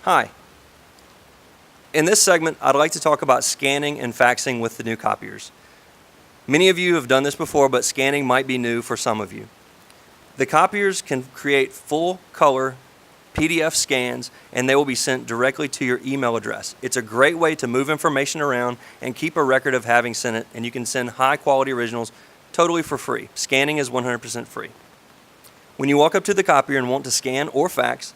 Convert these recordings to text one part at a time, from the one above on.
Hi. In this segment, I'd like to talk about scanning and faxing with the new copiers. Many of you have done this before, but scanning might be new for some of you. The copiers can create full color PDF scans, and they will be sent directly to your email address. It's a great way to move information around and keep a record of having sent it, and you can send high quality originals totally for free. Scanning is 100% free. When you walk up to the copier and want to scan or fax,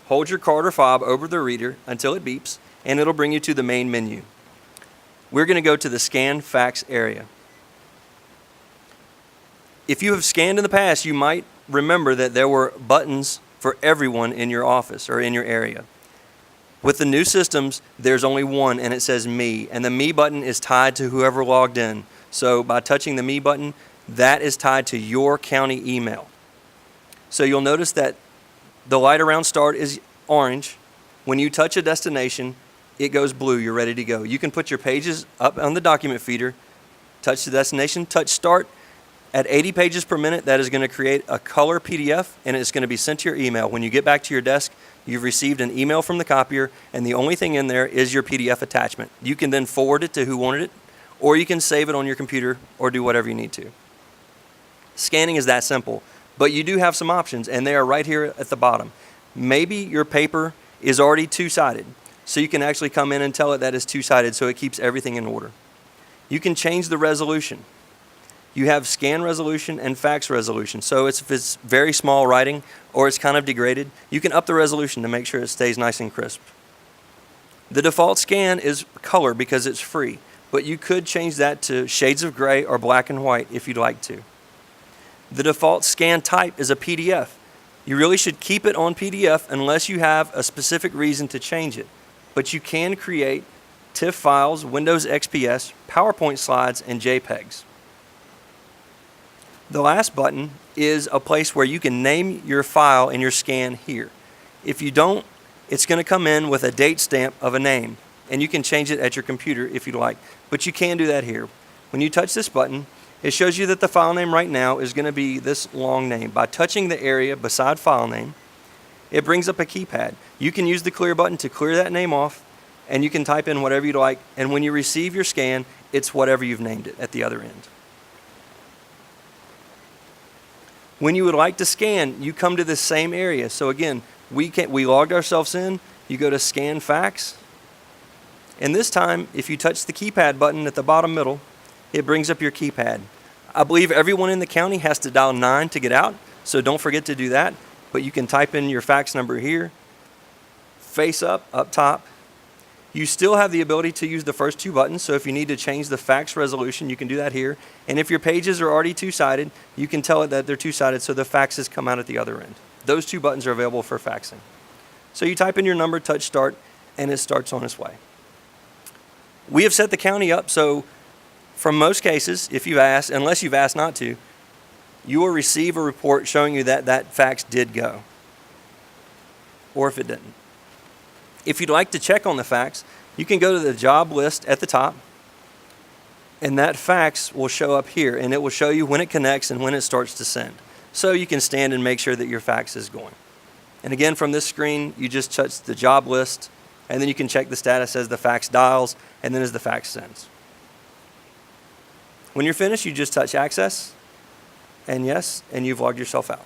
hold your card or fob over the reader until it beeps, and it'll bring you to the main menu. We're going to go to the Scan Fax area. If you have scanned in the past, you might remember that there were buttons for everyone in your office or in your area. With the new systems, there's only one, and it says Me, and the Me button is tied to whoever logged in. So by touching the Me button, that is tied to your county email. So you'll notice that the light around Start is orange. When you touch a destination, it goes blue. You're ready to go. You can put your pages up on the document feeder, touch the destination, touch Start. At 80 pages per minute, that is going to create a color PDF, and it's going to be sent to your email. When you get back to your desk, you've received an email from the copier, and the only thing in there is your PDF attachment. You can then forward it to who wanted it, or you can save it on your computer or do whatever you need to. Scanning is that simple. But you do have some options, and they are right here at the bottom. Maybe your paper is already two-sided, so you can actually come in and tell it that it's two-sided so it keeps everything in order. You can change the resolution. You have scan resolution and fax resolution. So if it's very small writing or it's kind of degraded, you can up the resolution to make sure it stays nice and crisp. The default scan is color because it's free, but you could change that to shades of gray or black and white if you'd like to. The default scan type is a PDF. You really should keep it on PDF unless you have a specific reason to change it. But you can create TIFF files, Windows XPS, PowerPoint slides, and JPEGs. The last button is a place where you can name your file and your scan here. If you don't, it's going to come in with a date stamp of a name, and you can change it at your computer if you'd like. But you can do that here. When you touch this button, it shows you that the file name right now is going to be this long name. By touching the area beside file name, it brings up a keypad. You can use the clear button to clear that name off, and you can type in whatever you'd like, and when you receive your scan, it's whatever you've named it at the other end. When you would like to scan, you come to this same area. So again, we logged ourselves in, you go to Scan Fax, and this time, if you touch the keypad button at the bottom middle, it brings up your keypad. I believe everyone in the county has to dial 9 to get out, so don't forget to do that. But you can type in your fax number here, face up top. You still have the ability to use the first two buttons, so if you need to change the fax resolution, you can do that here. And if your pages are already two-sided, you can tell it that they're two-sided so the faxes come out at the other end. Those two buttons are available for faxing. So you type in your number, touch Start, and it starts on its way. We have set the county up so from most cases, if you've asked, unless you've asked not to, you will receive a report showing you that that fax did go, or if it didn't. If you'd like to check on the fax, you can go to the job list at the top, and that fax will show up here, and it will show you when it connects and when it starts to send. So you can stand and make sure that your fax is going. And again, from this screen, you just touch the job list, and then you can check the status as the fax dials, and then as the fax sends. When you're finished, you just touch Access, and yes, and you've logged yourself out.